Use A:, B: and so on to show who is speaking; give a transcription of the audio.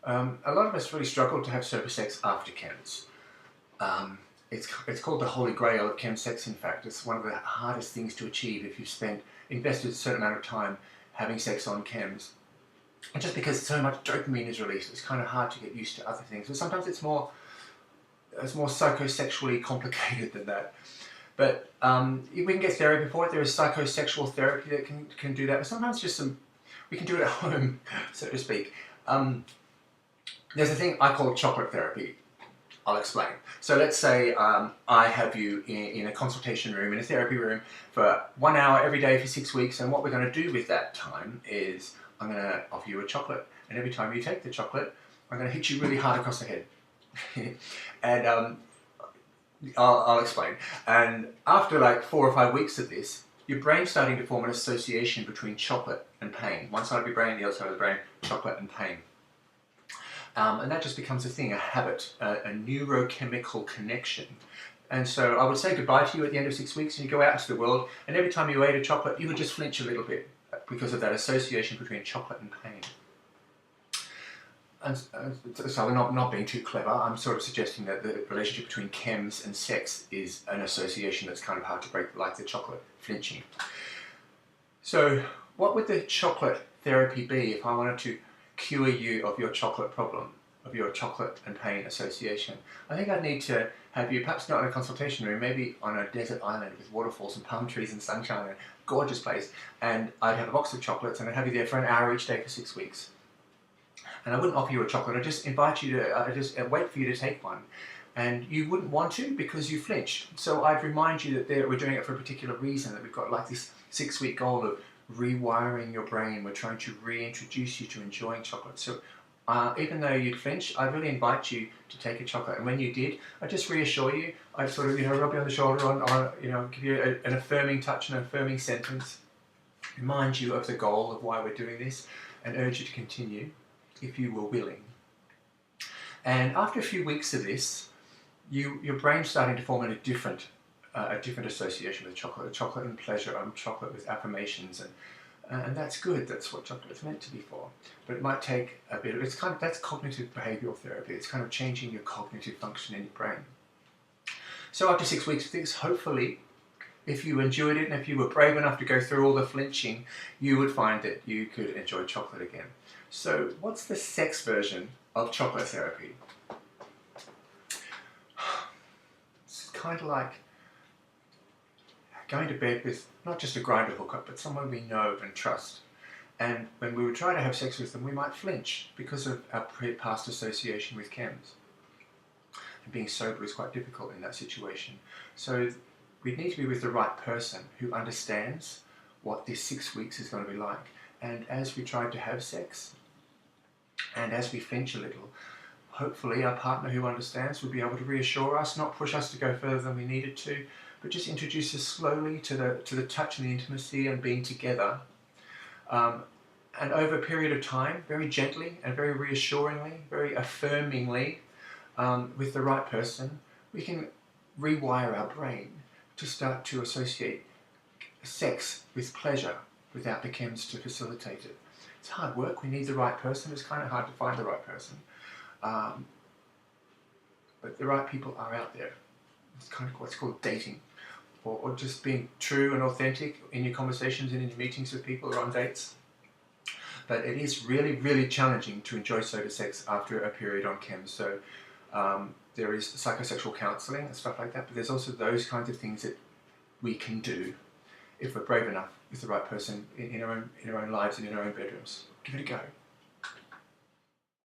A: A lot of us really struggle to have sober sex after chems. It's called the holy grail of chem sex. In fact, it's one of the hardest things to achieve if you've invested a certain amount of time having sex on chems. And just because so much dopamine is released, it's kind of hard to get used to other things. But sometimes it's more psychosexually complicated than that. But we can get therapy for it. There is psychosexual therapy that can do that. But sometimes we can do it at home, so to speak. There's a thing I call chocolate therapy. I'll explain. So let's say I have you in a consultation room, in a therapy room, for 1 hour every day for 6 weeks, and what we're going to do with that time is I'm going to offer you a chocolate, and every time you take the chocolate, I'm going to hit you really hard across the head. And I'll explain. And after like 4 or 5 weeks of this, your brain's starting to form an association between chocolate and pain. One side of your brain, the other side of the brain, chocolate and pain. And that just becomes a thing, a habit, a neurochemical connection. And so I would say goodbye to you at the end of 6 weeks, and you go out into the world, and every time you ate a chocolate, you would just flinch a little bit because of that association between chocolate and pain. And so we're not being too clever. I'm sort of suggesting that the relationship between chems and sex is an association that's kind of hard to break, like the chocolate flinching. So what would the chocolate therapy be if I wanted to cure you of your chocolate problem, of your chocolate and pain association? I think I'd need to have you, perhaps not in a consultation room, maybe on a desert island with waterfalls and palm trees and sunshine, and a gorgeous place, and I'd have a box of chocolates and I'd have you there for an hour each day for 6 weeks. And I wouldn't offer you a chocolate, I'd just invite you to, I'd just wait for you to take one. And you wouldn't want to because you flinched. So I'd remind you that we're doing it for a particular reason, that we've got like this 6-week goal of rewiring your brain. We're trying to reintroduce you to enjoying chocolate. So even though you'd flinch, I'd really invite you to take a chocolate. And when you did, I'd just reassure you. I'd sort of, rub you on the shoulder, give you an affirming touch, an affirming sentence, remind you of the goal of why we're doing this, and urge you to continue if you were willing. And after a few weeks of this, your brain's starting to form a different association with chocolate and pleasure, chocolate with affirmations, and that's good. That's what chocolate is meant to be for. But it might take a bit of, that's cognitive behavioural therapy. It's kind of changing your cognitive function in your brain. So after 6 weeks of this, hopefully, if you enjoyed it and if you were brave enough to go through all the flinching, you would find that you could enjoy chocolate again. So what's the sex version of chocolate therapy? It's kind of like going to bed with not just a grinder hookup, but someone we know and trust. And when we would try to have sex with them, we might flinch because of our past association with chems. And being sober is quite difficult in that situation. So we need to be with the right person who understands what this 6 weeks is going to be like. And as we try to have sex, and as we flinch a little, hopefully our partner who understands will be able to reassure us, not push us to go further than we needed to, but just introduce us slowly to the touch and the intimacy and being together. And over a period of time, very gently and very reassuringly, very affirmingly, with the right person, we can rewire our brain to start to associate sex with pleasure without the chems to facilitate it. It's hard work. We need the right person. It's kind of hard to find the right person. But the right people are out there. It's kind of what's called dating, or just being true and authentic in your conversations and in your meetings with people or on dates. But it is really, really challenging to enjoy sober sex after a period on chems. So there is psychosexual counselling and stuff like that, but there's also those kinds of things that we can do if we're brave enough with the right person in our own lives and in our own bedrooms. Give it a go.